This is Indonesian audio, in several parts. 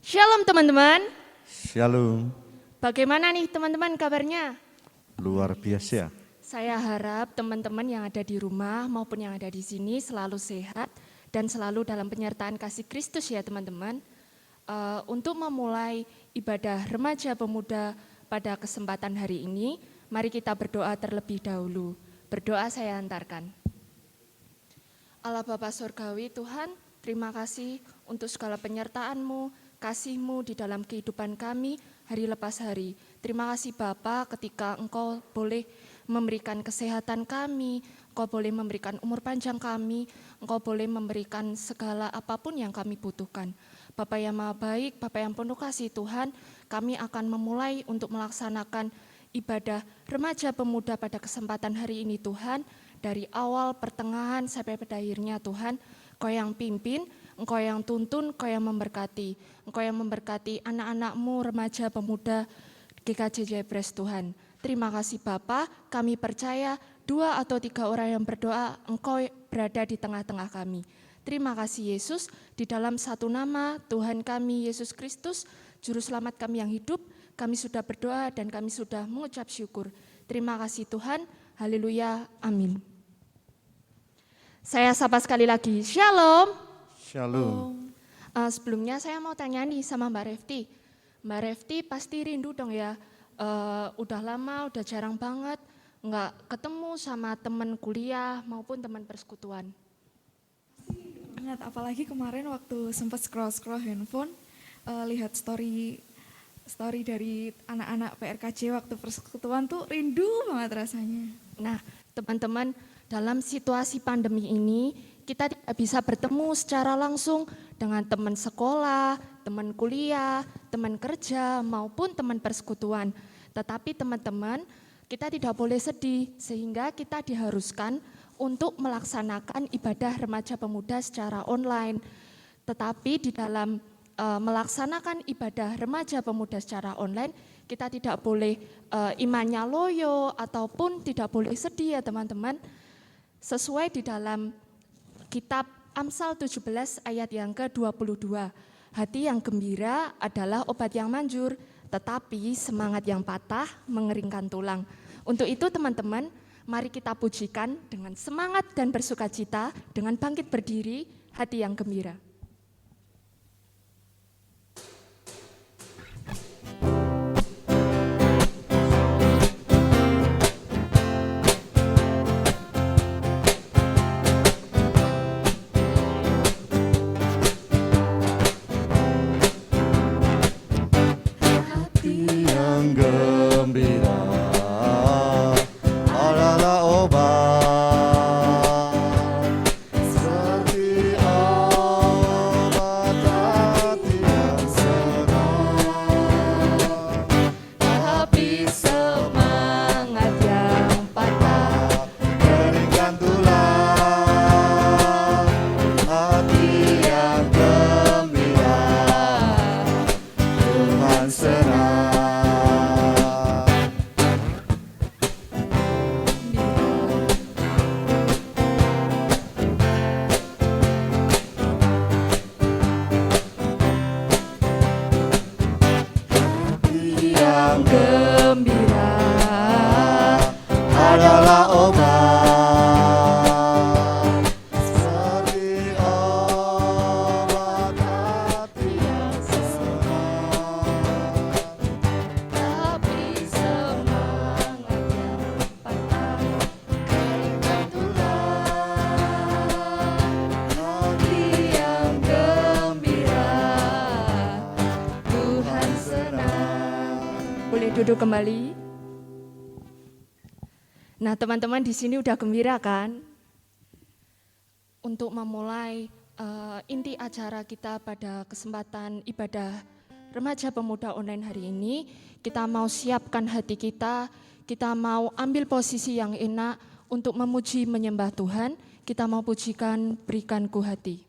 Shalom teman-teman. Shalom, Bagaimana nih teman-teman kabarnya? luar biasa. Saya harap teman-teman yang ada di rumah maupun yang ada di sini selalu sehat dan selalu dalam penyertaan kasih Kristus ya teman-teman. Untuk memulai ibadah remaja pemuda pada kesempatan hari ini, mari kita berdoa terlebih dahulu. Berdoa saya antarkan. Allah Bapa Surgawi Tuhan, terima kasih untuk segala penyertaan-Mu, kasih-Mu di dalam kehidupan kami hari lepas hari. Terima kasih Bapa ketika Engkau boleh memberikan kesehatan kami, Engkau boleh memberikan umur panjang kami, Engkau boleh memberikan segala apapun yang kami butuhkan. Bapa yang Maha Baik, Bapa yang penuh kasih Tuhan, kami akan memulai untuk melaksanakan ibadah remaja pemuda pada kesempatan hari ini Tuhan, dari awal pertengahan sampai pada akhirnya Tuhan, Engkau yang pimpin, Engkau yang tuntun, Engkau yang memberkati. Engkau yang memberkati anak-anak-Mu, remaja, pemuda, GKJ Jebres Tuhan. Terima kasih Bapa, kami percaya 2 atau 3 orang yang berdoa, Engkau berada di tengah-tengah kami. Terima kasih Yesus, di dalam satu nama Tuhan kami Yesus Kristus, Juru Selamat kami yang hidup, kami sudah berdoa dan kami sudah mengucap syukur. Terima kasih Tuhan, haleluya, amin. Saya sapa sekali lagi, Shalom. Shalom. Sebelumnya saya mau tanya nih sama Mbak Refti. Mbak Refti pasti rindu dong ya, udah lama, udah jarang banget nggak ketemu sama teman kuliah maupun teman persekutuan. Ingat, apalagi kemarin waktu sempat scroll handphone, lihat story dari anak-anak PRKJ waktu persekutuan tuh rindu banget rasanya. Nah, teman-teman, dalam situasi pandemi ini kita tidak bisa bertemu secara langsung dengan teman sekolah, teman kuliah, teman kerja, maupun teman persekutuan. Tetapi teman-teman, kita tidak boleh sedih sehingga kita diharuskan untuk melaksanakan ibadah remaja pemuda secara online. Tetapi di dalam melaksanakan ibadah remaja pemuda secara online, kita tidak boleh imannya loyo ataupun tidak boleh sedih ya teman-teman. Sesuai di dalam Kitab Amsal 17 ayat yang ke-22, hati yang gembira adalah obat yang manjur, tetapi semangat yang patah mengeringkan tulang. Untuk itu teman-teman, mari kita pujikan dengan semangat dan bersukacita, dengan bangkit berdiri, hati yang gembira. Yang gembira adalah obat, seperti obat hati yang senang. Tapi semangat yang patah Keringkan tulang, hati yang gembira, Tuhan senang. Yang gembira adalah obat, seperti obat hati yang senang. tapi semangat yang patah keringkan tulang, hati yang gembira, Tuhan senang. Boleh duduk kembali. Nah teman-teman di sini udah gembira kan? Untuk memulai inti acara kita pada kesempatan ibadah remaja pemuda online hari ini, kita mau siapkan hati kita mau ambil posisi yang enak untuk memuji menyembah Tuhan, kita mau pujikan berikan ku hati.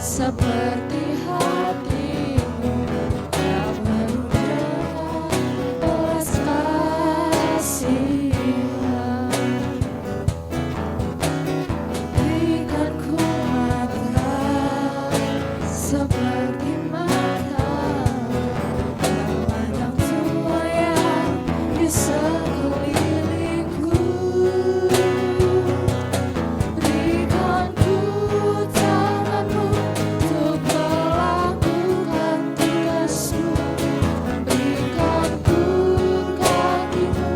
Seperti hatimu yang penuh dengan belas kasihan. Berikan ku mata seperti matamu, memandang semua yang di sekelilingku. Berikan ku tanganmu untuk melakukan tugasmu. Berikan ku kakimu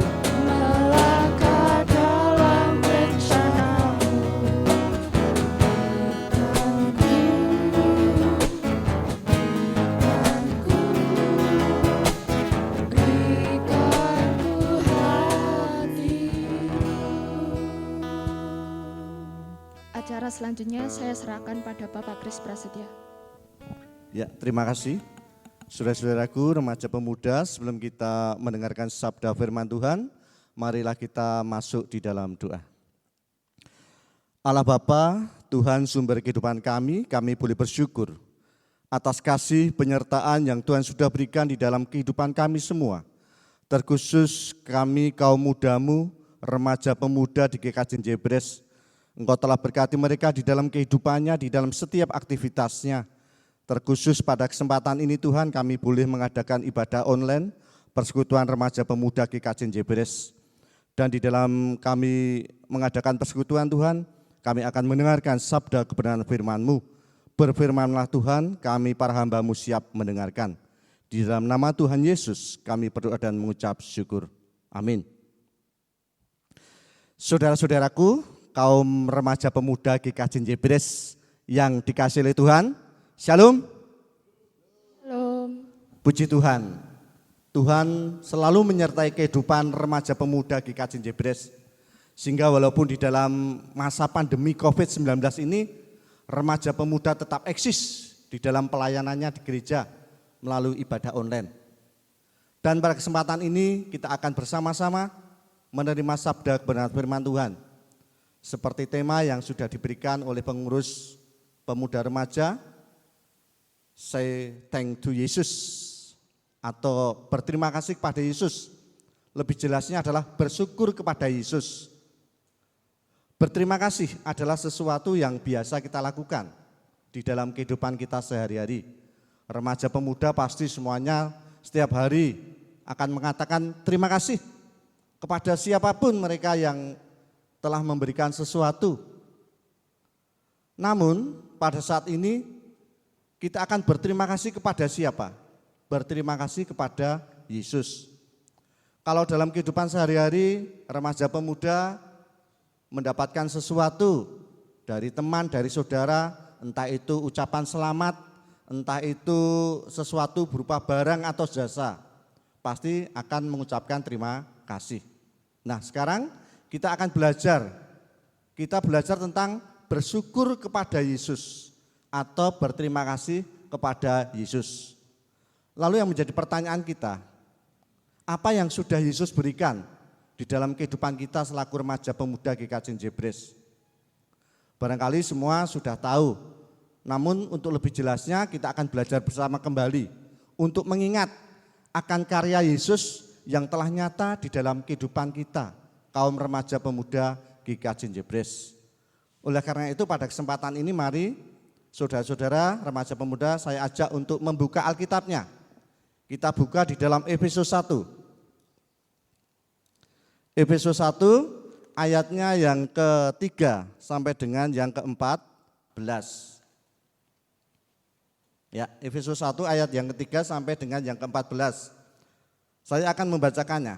melangkah dalam rencanamu. Berikan ku hatimu. Acara selanjutnya saya serahkan pada Bapak Kris Prasetya. Ya, terima kasih. Saudara-saudaraku, remaja pemuda, sebelum kita mendengarkan sabda firman Tuhan, marilah kita masuk di dalam doa. Allah Bapa, Tuhan sumber kehidupan kami boleh bersyukur atas kasih penyertaan yang Tuhan sudah berikan di dalam kehidupan kami semua. Terkhusus kami kaum mudamu, remaja pemuda di GKJ Jebres. Engkau telah berkati mereka di dalam kehidupannya, di dalam setiap aktivitasnya. Terkhusus pada kesempatan ini Tuhan, kami boleh mengadakan ibadah online Persekutuan Remaja Pemuda GKJ Jebres. Dan di dalam kami mengadakan persekutuan Tuhan, kami akan mendengarkan sabda kebenaran firman-Mu. Berfirmanlah Tuhan, kami para hamba-Mu siap mendengarkan. Di dalam nama Tuhan Yesus kami berdoa dan mengucap syukur. Amin. Saudara-saudaraku, kaum remaja pemuda GKJ Jebres yang dikasihi oleh Tuhan, Shalom. Shalom. Puji Tuhan. Tuhan selalu menyertai kehidupan remaja pemuda GKJ Jebres. Sehingga walaupun di dalam masa pandemi COVID-19 ini, remaja pemuda tetap eksis di dalam pelayanannya di gereja melalui ibadah online. Dan pada kesempatan ini kita akan bersama-sama menerima sabda kebenaran firman Tuhan. Seperti tema yang sudah diberikan oleh pengurus pemuda remaja, Say thank to Yesus atau berterima kasih kepada Yesus. Lebih jelasnya adalah bersyukur kepada Yesus. Berterima kasih adalah sesuatu yang biasa kita lakukan di dalam kehidupan kita sehari-hari. Remaja pemuda pasti semuanya setiap hari akan mengatakan terima kasih kepada siapapun mereka yang telah memberikan sesuatu. Namun pada saat ini kita akan berterima kasih kepada siapa? Berterima kasih kepada Yesus. Kalau dalam kehidupan sehari-hari remaja pemuda mendapatkan sesuatu dari teman, dari saudara, entah itu ucapan selamat, entah itu sesuatu berupa barang atau jasa, pasti akan mengucapkan terima kasih. Nah, sekarang kita akan belajar. Kita belajar tentang bersyukur kepada Yesus atau berterima kasih kepada Yesus. Lalu yang menjadi pertanyaan kita, apa yang sudah Yesus berikan di dalam kehidupan kita selaku remaja pemuda GKJ Jebres? Barangkali semua sudah tahu, namun untuk lebih jelasnya kita akan belajar bersama kembali untuk mengingat akan karya Yesus yang telah nyata di dalam kehidupan kita, kaum remaja pemuda GKJ Jebres. Oleh karena itu pada kesempatan ini mari saudara-saudara remaja pemuda saya ajak untuk membuka Alkitabnya. Kita buka di dalam Efesus 1. Efesus 1 ayatnya yang ke-3 sampai dengan yang ke-14. Ya, Efesus 1 ayat yang ketiga sampai dengan yang ke-14. Saya akan membacakannya.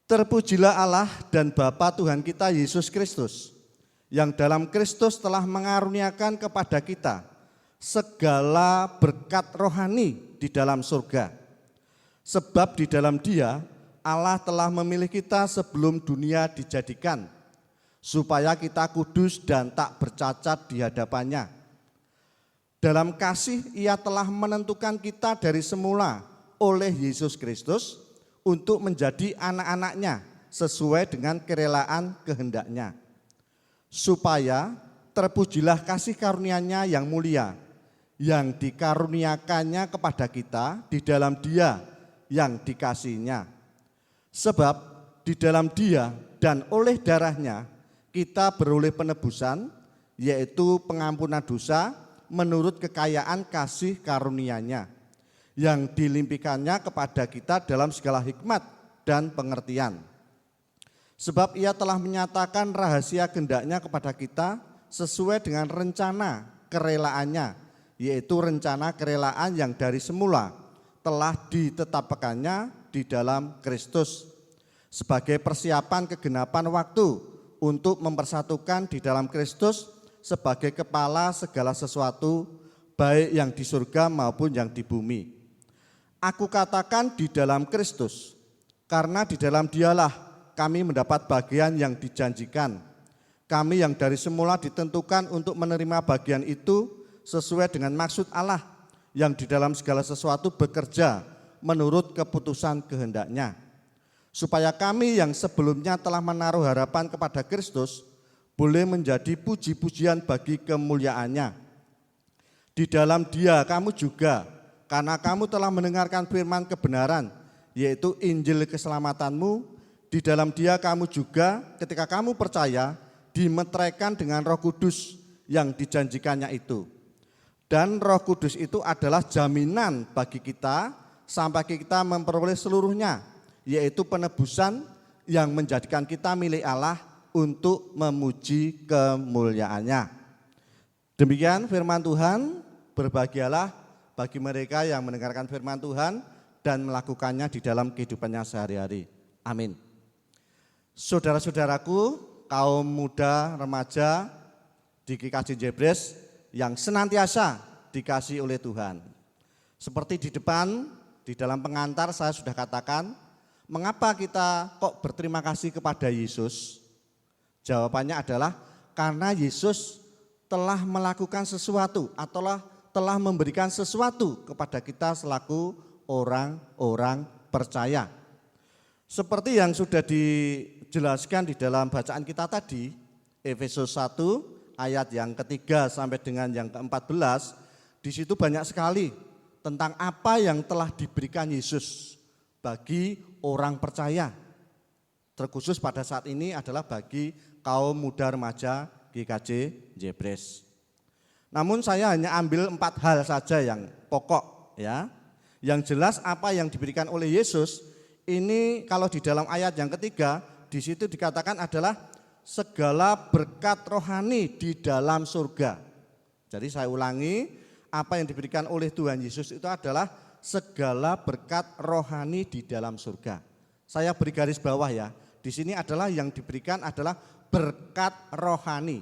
Terpujilah Allah dan Bapa Tuhan kita Yesus Kristus, yang dalam Kristus telah mengaruniakan kepada kita segala berkat rohani di dalam surga. Sebab di dalam Dia Allah telah memilih kita sebelum dunia dijadikan, supaya kita kudus dan tak bercacat di hadapannya. Dalam kasih Ia telah menentukan kita dari semula oleh Yesus Kristus untuk menjadi anak-anaknya sesuai dengan kerelaan kehendaknya. Supaya terpujilah kasih karunia-Nya yang mulia, yang dikaruniakannya kepada kita di dalam Dia yang dikasihinya. Sebab di dalam Dia dan oleh darah-Nya kita beroleh penebusan, yaitu pengampunan dosa menurut kekayaan kasih karunia-Nya, yang dilimpahkannya kepada kita dalam segala hikmat dan pengertian. Sebab Ia telah menyatakan rahasia kehendak-Nya kepada kita sesuai dengan rencana kerelaannya, yaitu rencana kerelaan yang dari semula telah ditetapkannya di dalam Kristus sebagai persiapan kegenapan waktu untuk mempersatukan di dalam Kristus sebagai kepala segala sesuatu, baik yang di surga maupun yang di bumi. Aku katakan di dalam Kristus, karena di dalam Dialah kami mendapat bagian yang dijanjikan. Kami yang dari semula ditentukan untuk menerima bagian itu sesuai dengan maksud Allah yang di dalam segala sesuatu bekerja menurut keputusan kehendak-Nya. Supaya kami yang sebelumnya telah menaruh harapan kepada Kristus boleh menjadi puji-pujian bagi kemuliaan-Nya. Di dalam Dia kamu juga, karena kamu telah mendengarkan firman kebenaran, yaitu Injil keselamatanmu, di dalam Dia kamu juga ketika kamu percaya dimeteraikan dengan Roh Kudus yang dijanjikannya itu. Dan Roh Kudus itu adalah jaminan bagi kita sampai kita memperoleh seluruhnya, yaitu penebusan yang menjadikan kita milik Allah untuk memuji kemuliaan-Nya. Demikian firman Tuhan, berbahagialah bagi mereka yang mendengarkan firman Tuhan dan melakukannya di dalam kehidupannya sehari-hari. Amin. Saudara-saudaraku, kaum muda, remaja di GKJ Jebres yang senantiasa dikasihi oleh Tuhan. Seperti di depan, di dalam pengantar saya sudah katakan, mengapa kita kok berterima kasih kepada Yesus? Jawabannya adalah karena Yesus telah melakukan sesuatu atau telah memberikan sesuatu kepada kita selaku orang-orang percaya. Seperti yang sudah dijelaskan di dalam bacaan kita tadi, Efesus 1 ayat yang ketiga sampai dengan yang ke-14, di situ banyak sekali tentang apa yang telah diberikan Yesus bagi orang percaya. Terkhusus pada saat ini adalah bagi kaum muda remaja GKJ Jebres. Namun saya hanya ambil 4 hal saja yang pokok ya. Yang jelas apa yang diberikan oleh Yesus ini kalau di dalam ayat yang ketiga di situ dikatakan adalah segala berkat rohani di dalam surga. Jadi saya ulangi, apa yang diberikan oleh Tuhan Yesus itu adalah segala berkat rohani di dalam surga. Saya beri garis bawah ya. Di sini adalah yang diberikan adalah berkat rohani.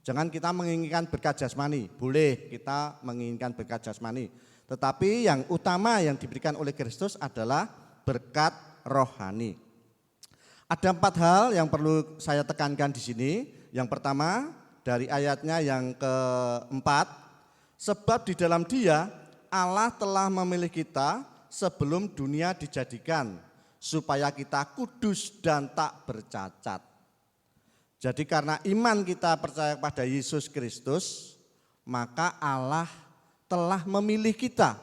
Jangan kita menginginkan berkat jasmani, boleh kita menginginkan berkat jasmani. Tetapi yang utama yang diberikan oleh Kristus adalah berkat rohani. Ada 4 hal yang perlu saya tekankan di sini. Yang pertama dari ayatnya yang keempat, sebab di dalam Dia Allah telah memilih kita sebelum dunia dijadikan, supaya kita kudus dan tak bercacat. Jadi karena iman kita percaya kepada Yesus Kristus, maka Allah telah memilih kita,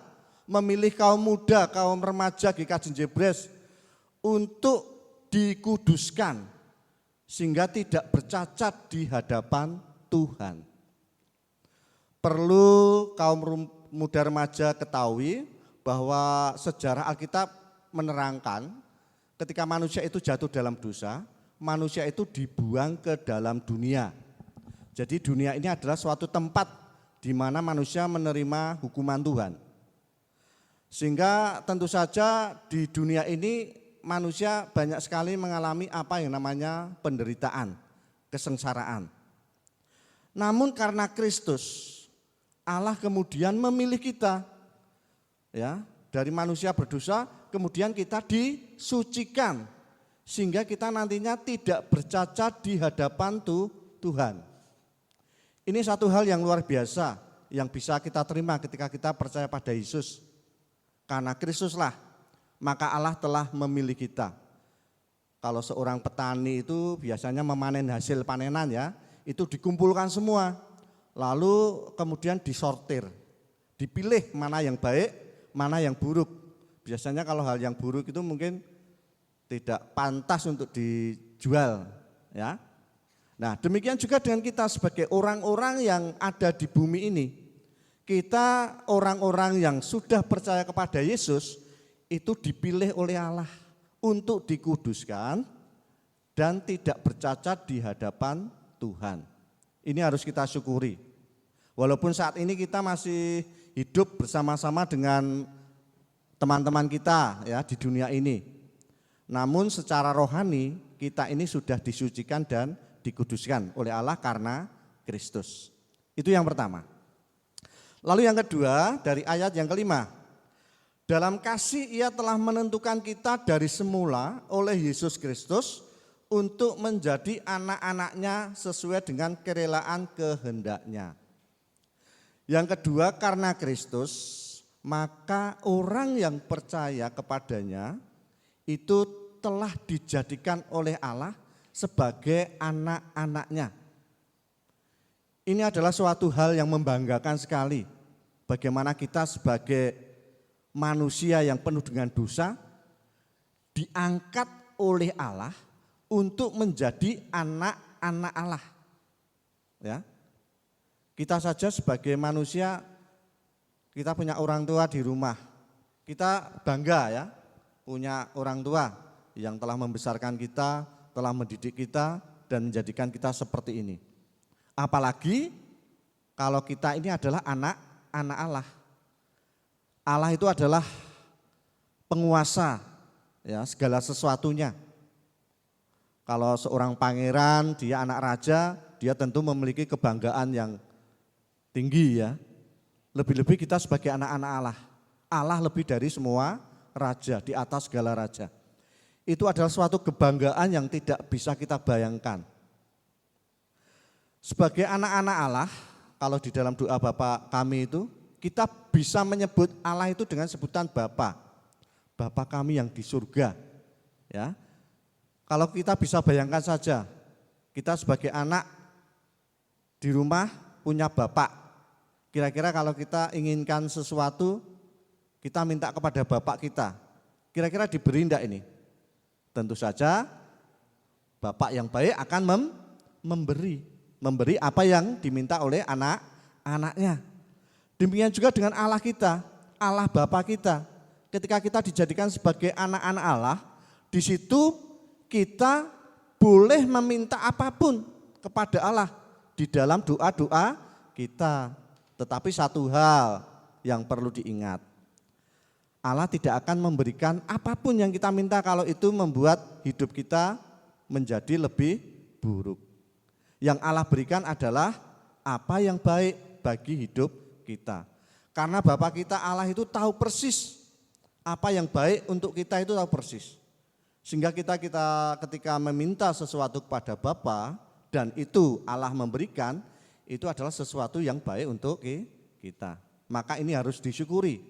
memilih kaum muda, kaum remaja GKJ Jebres untuk dikuduskan sehingga tidak bercacat di hadapan Tuhan. Perlu kaum muda remaja ketahui bahwa sejarah Alkitab menerangkan ketika manusia itu jatuh dalam dosa, manusia itu dibuang ke dalam dunia. Jadi dunia ini adalah suatu tempat di mana manusia menerima hukuman Tuhan. Sehingga tentu saja di dunia ini manusia banyak sekali mengalami apa yang namanya penderitaan, kesengsaraan. Namun karena Kristus, Allah kemudian memilih kita, ya, dari manusia berdosa, kemudian kita disucikan, sehingga kita nantinya tidak bercacat di hadapan Tuhan. Ini satu hal yang luar biasa yang bisa kita terima ketika kita percaya pada Yesus. Karena Kristuslah, maka Allah telah memilih kita. Kalau seorang petani itu biasanya memanen hasil panenan ya, itu dikumpulkan semua. Lalu kemudian disortir, dipilih mana yang baik, mana yang buruk. Biasanya kalau hal yang buruk itu mungkin tidak pantas untuk dijual, ya. Nah, demikian juga dengan kita sebagai orang-orang yang ada di bumi ini. Kita orang-orang yang sudah percaya kepada Yesus itu dipilih oleh Allah untuk dikuduskan dan tidak bercacat di hadapan Tuhan. Ini harus kita syukuri. Walaupun saat ini kita masih hidup bersama-sama dengan teman-teman kita ya di dunia ini. Namun secara rohani kita ini sudah disucikan dan dikuduskan oleh Allah karena Kristus. Itu yang pertama. Lalu yang kedua dari ayat yang kelima. Dalam kasih ia telah menentukan kita dari semula oleh Yesus Kristus untuk menjadi anak-anaknya sesuai dengan kerelaan kehendaknya. Yang kedua, karena Kristus, maka orang yang percaya kepadanya itu telah dijadikan oleh Allah sebagai anak-anaknya. Ini adalah suatu hal yang membanggakan sekali. Bagaimana kita sebagai manusia yang penuh dengan dosa diangkat oleh Allah untuk menjadi anak-anak Allah. Ya. Kita saja sebagai manusia, kita punya orang tua di rumah. Kita bangga ya, punya orang tua yang telah membesarkan kita, telah mendidik kita dan menjadikan kita seperti ini. Apalagi kalau kita ini adalah anak-anak Allah. Allah itu adalah penguasa ya segala sesuatunya. Kalau seorang pangeran, dia anak raja, dia tentu memiliki kebanggaan yang tinggi ya. Lebih-lebih kita sebagai anak-anak Allah. Allah lebih dari semua raja, di atas segala raja. Itu adalah suatu kebanggaan yang tidak bisa kita bayangkan. Sebagai anak-anak Allah, kalau di dalam doa Bapa kami itu, kita bisa menyebut Allah itu dengan sebutan Bapa. Bapa kami yang di surga. Ya. Kalau kita bisa bayangkan saja, kita sebagai anak di rumah punya bapak. Kira-kira kalau kita inginkan sesuatu, kita minta kepada bapak kita. Kira-kira diberi enggak ini? Tentu saja bapak yang baik akan memberi apa yang diminta oleh anak-anaknya. Demikian juga dengan Allah kita, Allah Bapa kita. Ketika kita dijadikan sebagai anak-anak Allah, di situ kita boleh meminta apapun kepada Allah di dalam doa-doa kita. Tetapi satu hal yang perlu diingat, Allah tidak akan memberikan apapun yang kita minta kalau itu membuat hidup kita menjadi lebih buruk. Yang Allah berikan adalah apa yang baik bagi hidup kita. Karena Bapa kita Allah itu tahu persis apa yang baik untuk kita, itu tahu persis. Sehingga kita ketika meminta sesuatu kepada Bapa dan itu Allah memberikan, itu adalah sesuatu yang baik untuk kita. Maka ini harus disyukuri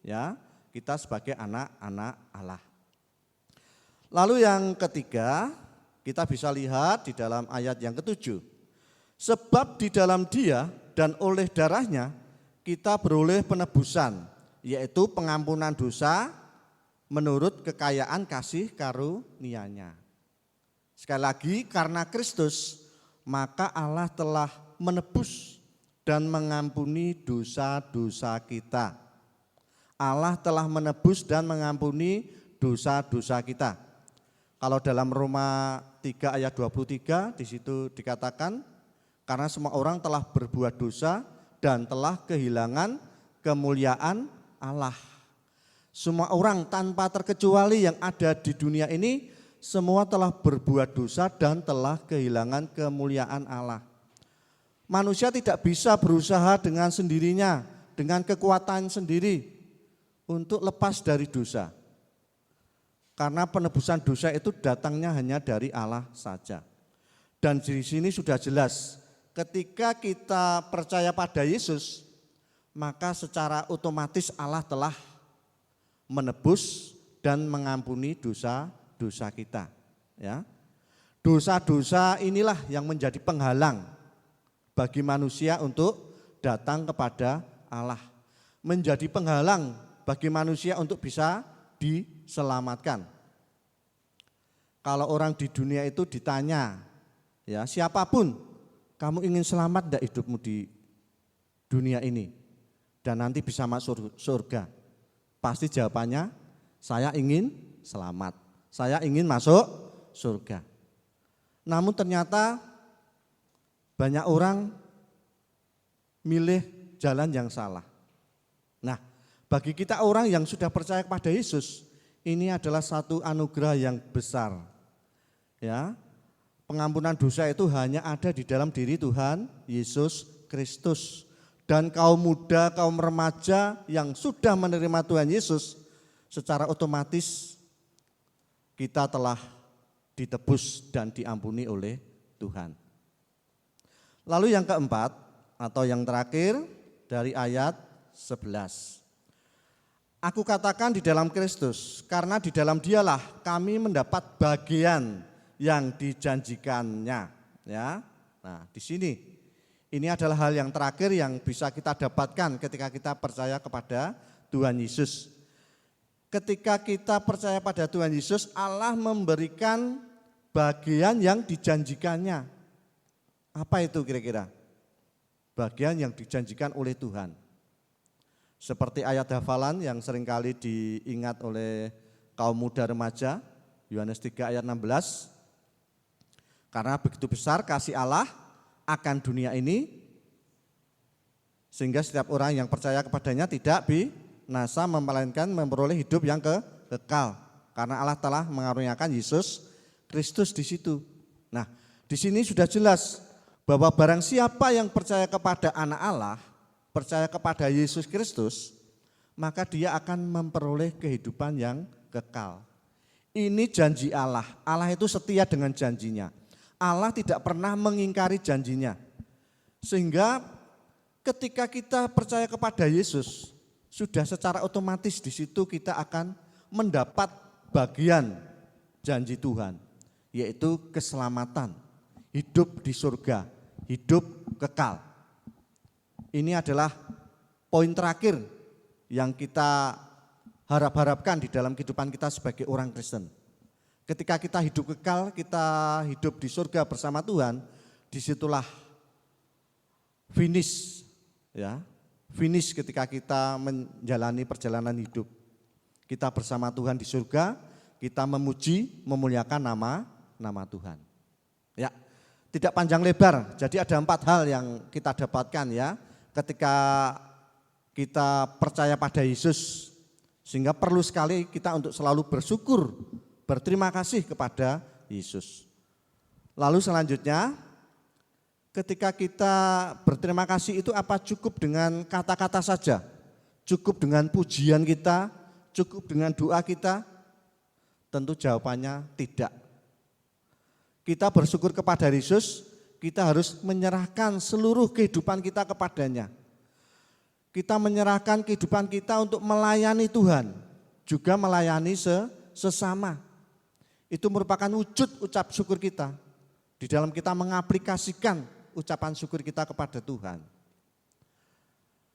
ya, kita sebagai anak-anak Allah. Lalu yang ketiga, kita bisa lihat di dalam ayat yang ke-7. Sebab di dalam Dia dan oleh darahnya kita beroleh penebusan, yaitu pengampunan dosa menurut kekayaan kasih karunia-Nya. Sekali lagi, karena Kristus, maka Allah telah menebus dan mengampuni dosa-dosa kita. Allah telah menebus dan mengampuni dosa-dosa kita. Kalau dalam Roma 3 ayat 23 di situ dikatakan, karena semua orang telah berbuat dosa dan telah kehilangan kemuliaan Allah. Semua orang tanpa terkecuali yang ada di dunia ini semua telah berbuat dosa dan telah kehilangan kemuliaan Allah. Manusia tidak bisa berusaha dengan sendirinya, dengan kekuatan sendiri untuk lepas dari dosa. Karena penebusan dosa itu datangnya hanya dari Allah saja. Dan di sini sudah jelas, ketika kita percaya pada Yesus, maka secara otomatis Allah telah menebus dan mengampuni dosa-dosa kita. Ya. Dosa-dosa inilah yang menjadi penghalang bagi manusia untuk datang kepada Allah. Menjadi penghalang bagi manusia untuk bisa diselamatkan. Kalau orang di dunia itu ditanya, ya siapapun, kamu ingin selamat enggak hidupmu di dunia ini dan nanti bisa masuk surga? Pasti jawabannya, saya ingin selamat, saya ingin masuk surga. Namun ternyata banyak orang milih jalan yang salah. Nah, bagi kita orang yang sudah percaya kepada Yesus, ini adalah satu anugerah yang besar. Ya, pengampunan dosa itu hanya ada di dalam diri Tuhan Yesus Kristus. Dan kaum muda, kaum remaja yang sudah menerima Tuhan Yesus, secara otomatis kita telah ditebus dan diampuni oleh Tuhan. Lalu yang keempat atau yang terakhir dari ayat 11. Aku katakan di dalam Kristus, karena di dalam Dialah kami mendapat bagian yang dijanjikannya. Ya, nah di sini. Ini adalah hal yang terakhir yang bisa kita dapatkan ketika kita percaya kepada Tuhan Yesus. Ketika kita percaya pada Tuhan Yesus, Allah memberikan bagian yang dijanjikannya. Apa itu kira-kira? Bagian yang dijanjikan oleh Tuhan. Seperti ayat hafalan yang seringkali diingat oleh kaum muda remaja, Yohanes 3 ayat 16. Karena begitu besar kasih Allah akan dunia ini, sehingga setiap orang yang percaya kepadanya tidak binasa, melainkan memperoleh hidup yang kekal. Karena Allah telah mengaruniakan Yesus Kristus di situ. Nah, di sini sudah jelas bahwa barang siapa yang percaya kepada Anak Allah, percaya kepada Yesus Kristus, maka dia akan memperoleh kehidupan yang kekal. Ini janji Allah. Allah itu setia dengan janjinya. Allah tidak pernah mengingkari janjinya. Sehingga ketika kita percaya kepada Yesus, sudah secara otomatis di situ kita akan mendapat bagian janji Tuhan, yaitu keselamatan, hidup di surga, hidup kekal. Ini adalah poin terakhir yang kita harap-harapkan di dalam kehidupan kita sebagai orang Kristen. Ketika kita hidup kekal, kita hidup di surga bersama Tuhan, disitulah finish, ya, finish ketika kita menjalani perjalanan hidup. Kita bersama Tuhan di surga, kita memuji, memuliakan nama Tuhan. Ya, tidak panjang lebar. Jadi ada 4 hal yang kita dapatkan ya, ketika kita percaya pada Yesus, sehingga perlu sekali kita untuk selalu bersyukur, berterima kasih kepada Yesus. Lalu selanjutnya, ketika kita berterima kasih itu apa cukup dengan kata-kata saja? Cukup dengan pujian kita? Cukup dengan doa kita? Tentu jawabannya tidak. Kita bersyukur kepada Yesus, kita harus menyerahkan seluruh kehidupan kita kepadanya. Kita menyerahkan kehidupan kita untuk melayani Tuhan, juga melayani sesama. Itu merupakan wujud ucap syukur kita. Di dalam kita mengaplikasikan ucapan syukur kita kepada Tuhan.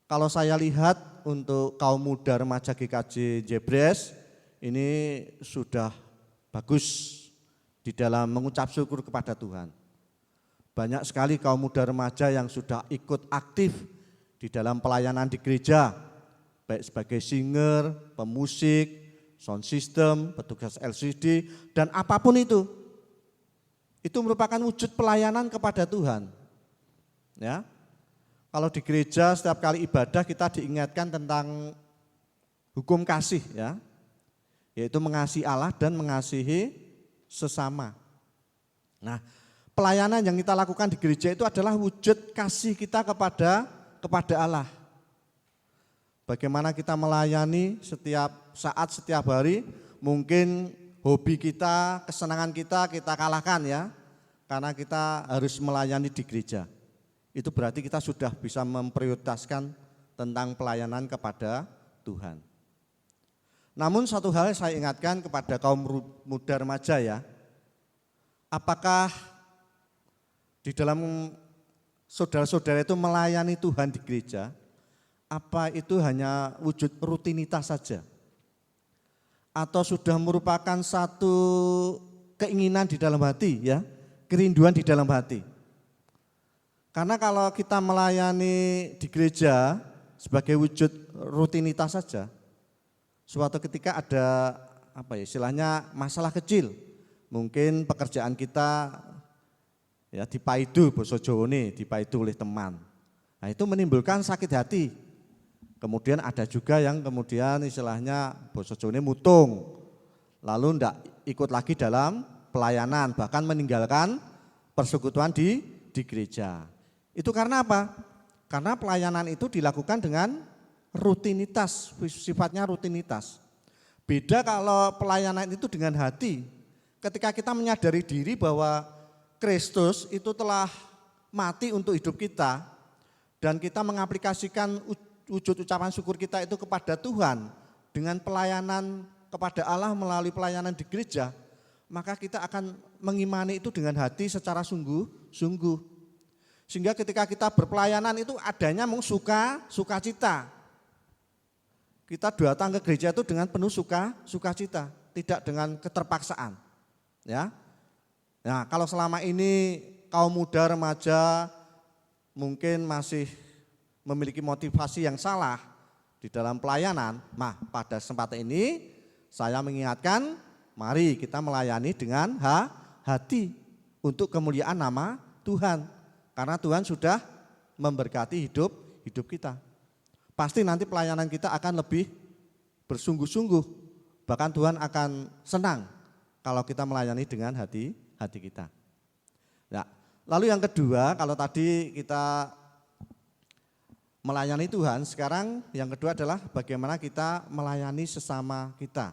Kalau saya lihat untuk kaum muda remaja GKJ Jebres, ini sudah bagus di dalam mengucap syukur kepada Tuhan. Banyak sekali kaum muda remaja yang sudah ikut aktif di dalam pelayanan di gereja, baik sebagai singer, pemusik, sound system, petugas LCD, dan apapun itu merupakan wujud pelayanan kepada Tuhan. Ya, Kalau di gereja setiap kali ibadah kita diingatkan tentang hukum kasih ya, yaitu mengasihi Allah dan mengasihi sesama. Nah, pelayanan yang kita lakukan di gereja itu adalah wujud kasih kita kepada Allah. Bagaimana kita melayani setiap saat, setiap hari, mungkin hobi kita, kesenangan kita kalahkan ya, karena kita harus melayani di gereja. Itu berarti kita sudah bisa memprioritaskan tentang pelayanan kepada Tuhan. Namun satu hal saya ingatkan kepada kaum muda remaja ya, apakah di dalam saudara-saudara itu melayani Tuhan di gereja, apa itu hanya wujud rutinitas saja? Atau sudah merupakan satu keinginan di dalam hati ya, kerinduan di dalam hati? Karena kalau kita melayani di gereja sebagai wujud rutinitas saja, suatu ketika ada istilahnya masalah kecil, mungkin pekerjaan kita ya dipaidu basa Jawane, dipaidu oleh teman. Nah, itu menimbulkan sakit hati. Kemudian ada juga yang kemudian istilahnya basa Jawane mutung, lalu ndak ikut lagi dalam pelayanan, bahkan meninggalkan persekutuan di gereja. Itu karena apa? Karena pelayanan itu dilakukan dengan rutinitas, sifatnya rutinitas. Beda kalau pelayanan itu dengan hati. Ketika kita menyadari diri bahwa Kristus itu telah mati untuk hidup kita dan kita mengaplikasikan wujud ucapan syukur kita itu kepada Tuhan dengan pelayanan kepada Allah melalui pelayanan di gereja, maka kita akan mengimani itu dengan hati secara sungguh-sungguh. Sehingga ketika kita berpelayanan itu adanya sukacita. Kita datang ke gereja itu dengan penuh sukacita, tidak dengan keterpaksaan. Ya. Nah, kalau selama ini kaum muda remaja mungkin masih memiliki motivasi yang salah di dalam pelayanan, pada kesempatan ini saya mengingatkan, mari kita melayani dengan hati untuk kemuliaan nama Tuhan. Karena Tuhan sudah memberkati hidup kita. Pasti nanti pelayanan kita akan lebih bersungguh-sungguh. Bahkan Tuhan akan senang kalau kita melayani dengan hati kita. Ya. Lalu yang kedua, kalau tadi kita melayani Tuhan, sekarang yang kedua adalah bagaimana kita melayani sesama kita.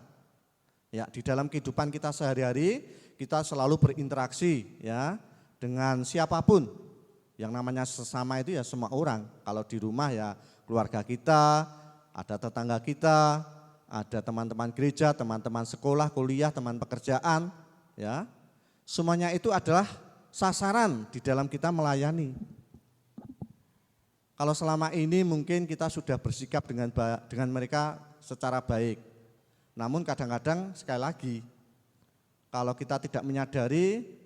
Ya, di dalam kehidupan kita sehari-hari kita selalu berinteraksi ya dengan siapapun. Yang namanya sesama itu ya semua orang. Kalau di rumah ya keluarga kita, ada tetangga kita, ada teman-teman gereja, teman-teman sekolah, kuliah, teman pekerjaan, ya. Semuanya itu adalah sasaran di dalam kita melayani. Kalau selama ini mungkin kita sudah bersikap dengan mereka secara baik. Namun kadang-kadang sekali lagi kalau kita tidak menyadari,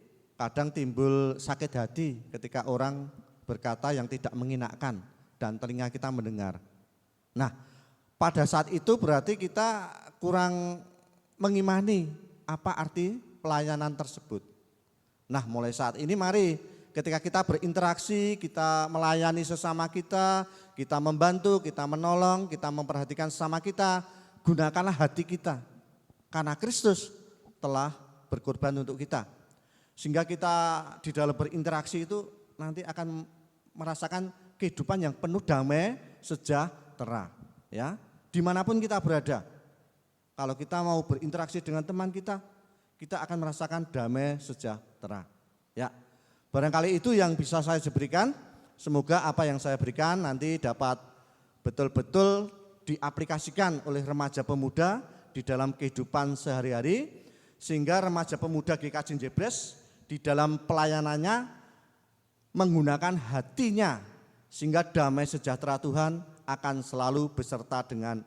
kadang timbul sakit hati ketika orang berkata yang tidak menginakkan dan telinga kita mendengar. Nah, pada saat itu berarti kita kurang mengimani apa arti pelayanan tersebut. Nah, mulai saat ini mari ketika kita berinteraksi, kita melayani sesama kita membantu, kita menolong, kita memperhatikan sesama kita, gunakanlah hati kita. Karena Kristus telah berkorban untuk kita. Sehingga kita di dalam berinteraksi itu nanti akan merasakan kehidupan yang penuh damai sejahtera. Ya, dimanapun kita berada. Kalau kita mau berinteraksi dengan teman kita akan merasakan damai sejahtera. Ya, barangkali itu yang bisa saya berikan. Semoga apa yang saya berikan nanti dapat betul-betul diaplikasikan oleh remaja pemuda di dalam kehidupan sehari-hari. Sehingga remaja pemuda GKJ Jebres di dalam pelayanannya menggunakan hatinya sehingga damai sejahtera Tuhan akan selalu beserta dengan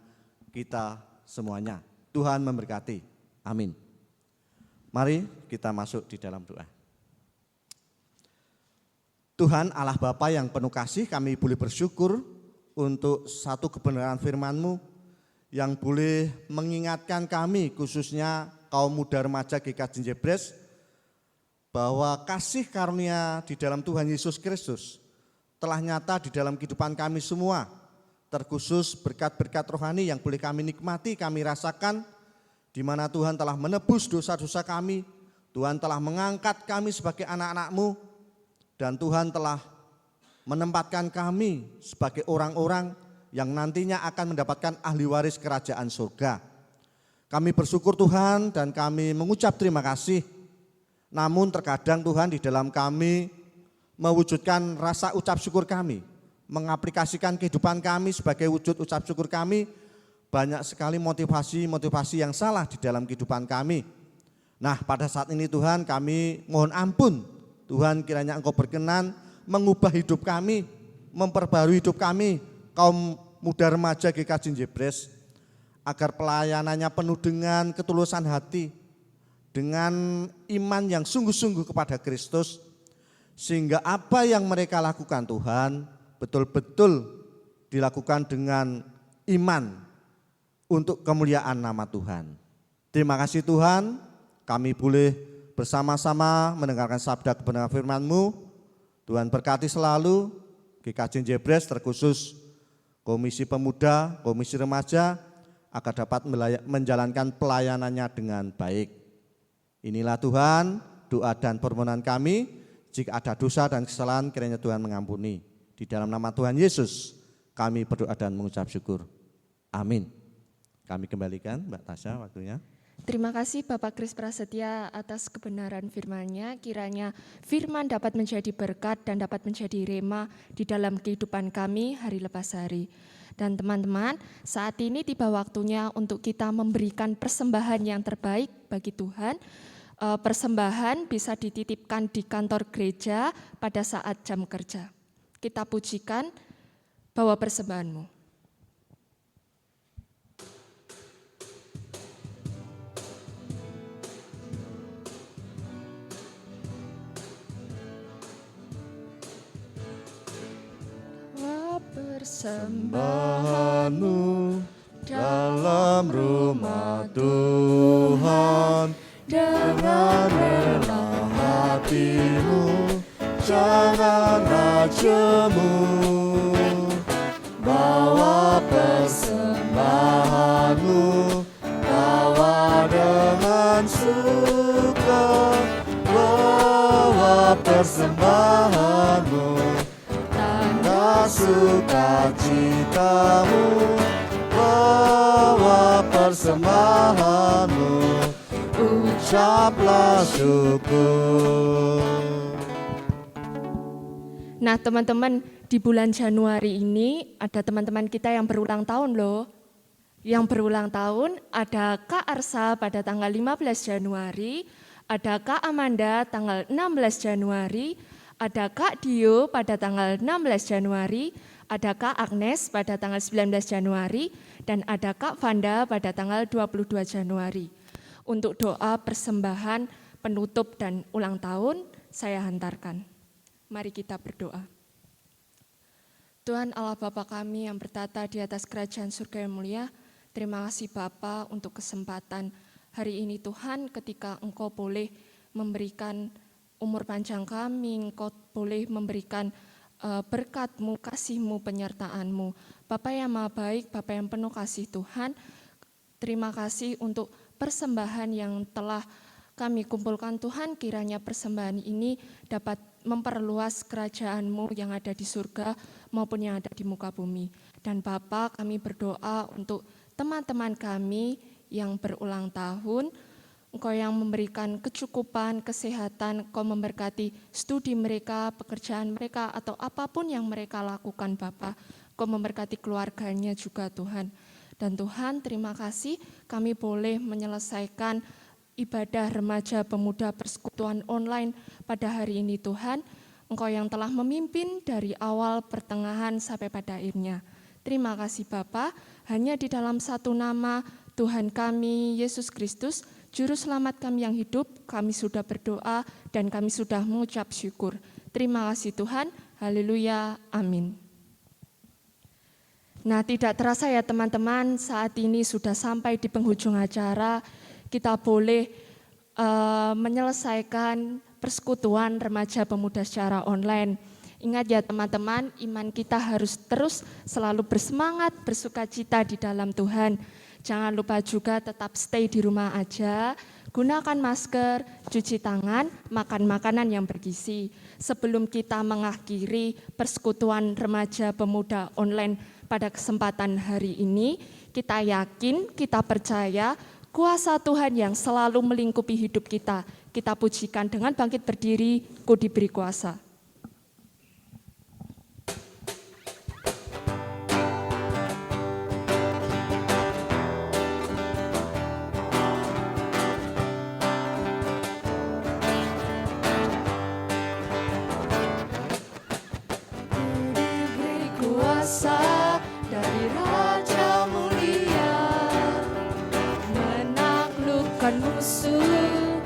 kita semuanya. Tuhan memberkati. Amin. Mari kita masuk di dalam doa. Tuhan Allah Bapa yang penuh kasih, kami boleh bersyukur untuk satu kebenaran firman-Mu yang boleh mengingatkan kami khususnya kaum muda remaja GKJ Jebres bahwa kasih karunia di dalam Tuhan Yesus Kristus telah nyata di dalam kehidupan kami semua, terkhusus berkat-berkat rohani yang boleh kami nikmati, kami rasakan, di mana Tuhan telah menebus dosa-dosa kami, Tuhan telah mengangkat kami sebagai anak-anak-Mu, dan Tuhan telah menempatkan kami sebagai orang-orang yang nantinya akan mendapatkan ahli waris kerajaan surga. Kami bersyukur Tuhan dan kami mengucap terima kasih. Namun terkadang Tuhan di dalam kami mewujudkan rasa ucap syukur kami, mengaplikasikan kehidupan kami sebagai wujud ucap syukur kami, banyak sekali motivasi-motivasi yang salah di dalam kehidupan kami. Nah, pada saat ini Tuhan kami mohon ampun. Tuhan kiranya Engkau berkenan mengubah hidup kami, memperbarui hidup kami, kaum muda remaja GKJ Jebres, agar pelayanannya penuh dengan ketulusan hati, dengan iman yang sungguh-sungguh kepada Kristus, sehingga apa yang mereka lakukan Tuhan betul-betul dilakukan dengan iman untuk kemuliaan nama Tuhan. Terima kasih Tuhan, kami boleh bersama-sama mendengarkan sabda kebenaran firman-Mu. Tuhan berkati selalu GKJ Jebres, terkhusus Komisi Pemuda, Komisi Remaja, agar dapat menjalankan pelayanannya dengan baik. Inilah Tuhan, doa dan permohonan kami. Jika ada dosa dan kesalahan, kiranya Tuhan mengampuni. Di dalam nama Tuhan Yesus, kami berdoa dan mengucap syukur. Amin. Kami kembalikan Mbak Tasya waktunya. Terima kasih Bapak Kris Prasetya atas kebenaran firman-Nya. Kiranya firman dapat menjadi berkat dan dapat menjadi rema di dalam kehidupan kami hari lepas hari. Dan teman-teman, saat ini tiba waktunya untuk kita memberikan persembahan yang terbaik bagi Tuhan. Persembahan bisa dititipkan di kantor gereja pada saat jam kerja. Kita pujikan, bawa persembahanmu. Persembahanmu dalam rumah Tuhan, dengan rela hatimu, jangan rajemu. Bawa persembahanmu, bawa dengan suka. Bawa persembahanmu, tanda sukacitamu. Bawa persembahanmu, ucaplah syukur. Nah teman-teman, di bulan Januari ini ada teman-teman kita yang berulang tahun loh. Yang berulang tahun ada Kak Arsa pada tanggal 15 Januari, ada Kak Amanda tanggal 16 Januari, ada Kak Dio pada tanggal 16 Januari, ada Kak Agnes pada tanggal 19 Januari, dan ada Kak Vanda pada tanggal 22 Januari. Untuk doa persembahan, penutup, dan ulang tahun, saya hantarkan. Mari kita berdoa. Tuhan Allah Bapa kami yang bertata di atas kerajaan surga yang mulia, terima kasih Bapa untuk kesempatan hari ini Tuhan, ketika Engkau boleh memberikan umur panjang kami, Engkau boleh memberikan berkat-Mu, kasih-Mu, penyertaan-Mu. Bapa yang maha baik, Bapa yang penuh kasih Tuhan, terima kasih untuk persembahan yang telah kami kumpulkan Tuhan, kiranya persembahan ini dapat memperluas kerajaan-Mu yang ada di surga maupun yang ada di muka bumi. Dan Bapa, kami berdoa untuk teman-teman kami yang berulang tahun, Engkau yang memberikan kecukupan, kesehatan, Engkau memberkati studi mereka, pekerjaan mereka, atau apapun yang mereka lakukan Bapa. Engkau memberkati keluarganya juga Tuhan. Dan Tuhan, terima kasih kami boleh menyelesaikan ibadah remaja pemuda persekutuan online pada hari ini Tuhan. Engkau yang telah memimpin dari awal, pertengahan, sampai pada akhirnya. Terima kasih Bapa, hanya di dalam satu nama Tuhan kami, Yesus Kristus, Juru Selamat kami yang hidup, kami sudah berdoa dan kami sudah mengucap syukur. Terima kasih Tuhan, haleluya, amin. Nah, tidak terasa ya teman-teman, saat ini sudah sampai di penghujung acara, kita boleh menyelesaikan persekutuan remaja pemuda secara online. Ingat ya teman-teman, iman kita harus terus selalu bersemangat, bersukacita di dalam Tuhan. Jangan lupa juga tetap stay di rumah aja, gunakan masker, cuci tangan, makan makanan yang bergizi. Sebelum kita mengakhiri persekutuan remaja pemuda online pada kesempatan hari ini, kita yakin, kita percaya kuasa Tuhan yang selalu melingkupi hidup kita. Kita pujikan dengan bangkit berdiri, Ku diberi kuasa. Kuasa dari Raja Mulia, menaklukkan musuh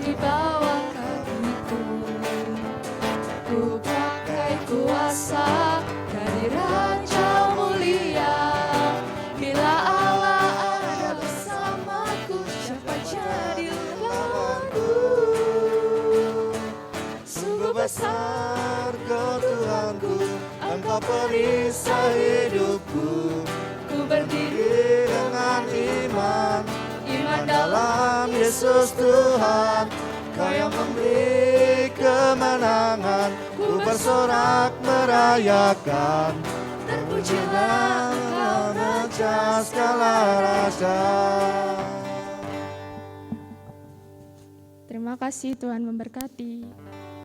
di bawah kakiku. Ku pakai kuasa dari Raja Mulia, bila Allah ada bersamaku, siapa jadi lawanku? Sungguh besar Kau Tuhanku, Engkau perisai hidupku. Ku berdiri dengan iman dalam Yesus Tuhan. Kau yang memberi kemenangan, ku bersorak merayakan. Terpujilah Raja segala raja. Terima kasih, Tuhan memberkati.